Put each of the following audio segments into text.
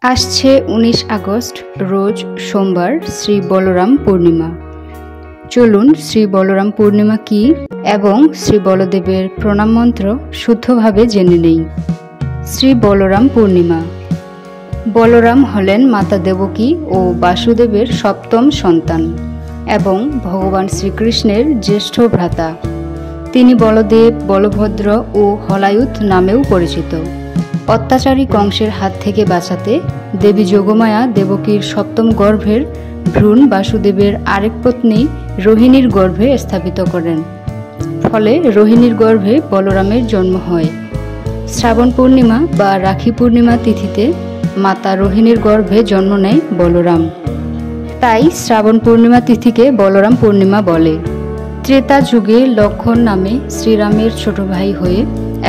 আসছে 19 আগস্ট রোজ সোমবার শ্রী বলরাম পূর্ণিমা। চলুন শ্রী বলরাম পূর্ণিমা কি এবং শ্রী বলদেবের প্রণাম মন্ত্র শুদ্ধভাবে জেনে নেই। শ্রী বলরাম পূর্ণিমা। বলরাম হলেন মাতা দেবকী ও বাসুদেবের সপ্তম সন্তান এবং ভগবান শ্রীকৃষ্ণের জ্যেষ্ঠ ভ্রাতা। তিনি বলদেব, বলভদ্র ও হলায়ুধ নামেও পরিচিত। অত্যাচারী কংসের হাত থেকে বাঁচাতে দেবী যোগমায়া দেবকীর সপ্তম গর্ভের ভ্রূণ বাসুদেবের আরেক পত্নী রোহিণীর গর্ভে স্থাপিত করেন। ফলে রোহিণীর গর্ভে বলরামের জন্ম হয়। শ্রাবণ পূর্ণিমা বা রাখি পূর্ণিমা তিথিতে মাতা রোহিণীর গর্ভে জন্ম নেয় বলরাম। তাই শ্রাবণ পূর্ণিমা তিথিকে বলরাম পূর্ণিমা বলে। ত্রেতা যুগে লক্ষণ নামে শ্রীরামের ছোট ভাই হয়ে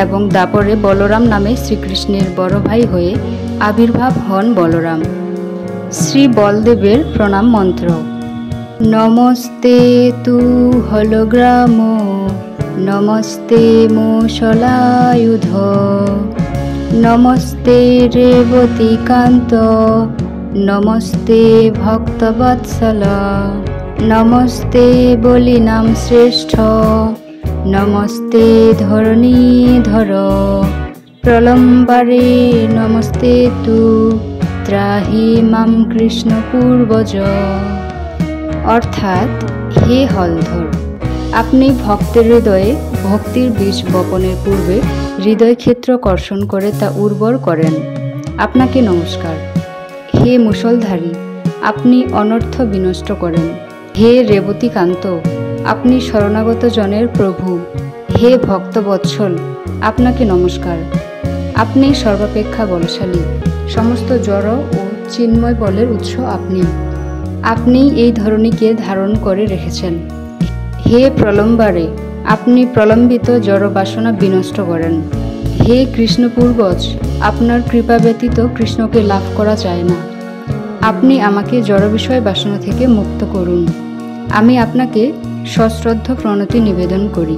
এবং দাপরে বলরাম নামে শ্রীকৃষ্ণের বড় ভাই হয়ে আবির্ভাব হন বলরাম। শ্রী বলদেবের প্রণাম মন্ত্র: নমস্তে তু হলগ্রাম, নমস্তে মুষলায়ুধ, নমস্তে রেবতীকান্ত, নমস্তে ভক্তবৎসল, নমস্তে বলিনাম শ্রেষ্ঠ, নমস্তে ধরণীধর, প্রলম্বারে নমস্তে তু, ত্রাহি মাম কৃষ্ণ পূর্বজ। অর্থাৎ, হে হলধর, আপনি ভক্তের হৃদয়ে ভক্তির বীজ বপনের পূর্বে হৃদয় ক্ষেত্র কর্ষণ করে তা উর্বর করেন। আপনাকে নমস্কার। হে মুষলধারী, আপনি অনর্থ বিনষ্ট করেন। হে রেবতীকান্ত, আপনি শরণাগত জনের প্রভু। হে ভক্তবৎসল, আপনাকে নমস্কার। আপনি সর্বাপেক্ষা বলশালী, সমস্ত জড় ও চিন্ময় বলের উৎস আপনি। আপনি এই ধরণীকে ধারণ করে রেখেছেন। হে প্রলম্বারে, আপনি প্রলম্বিত জড় বাসনা বিনষ্ট করেন। হে কৃষ্ণ পূর্বজ, আপনার কৃপা ব্যতীত কৃষ্ণকে লাভ করা যায় না। আপনি আমাকে জড় বিষয় বাসনা থেকে মুক্ত করুন। আমি আপনাকে সশ্রদ্ধ প্রণতি নিবেদন করি।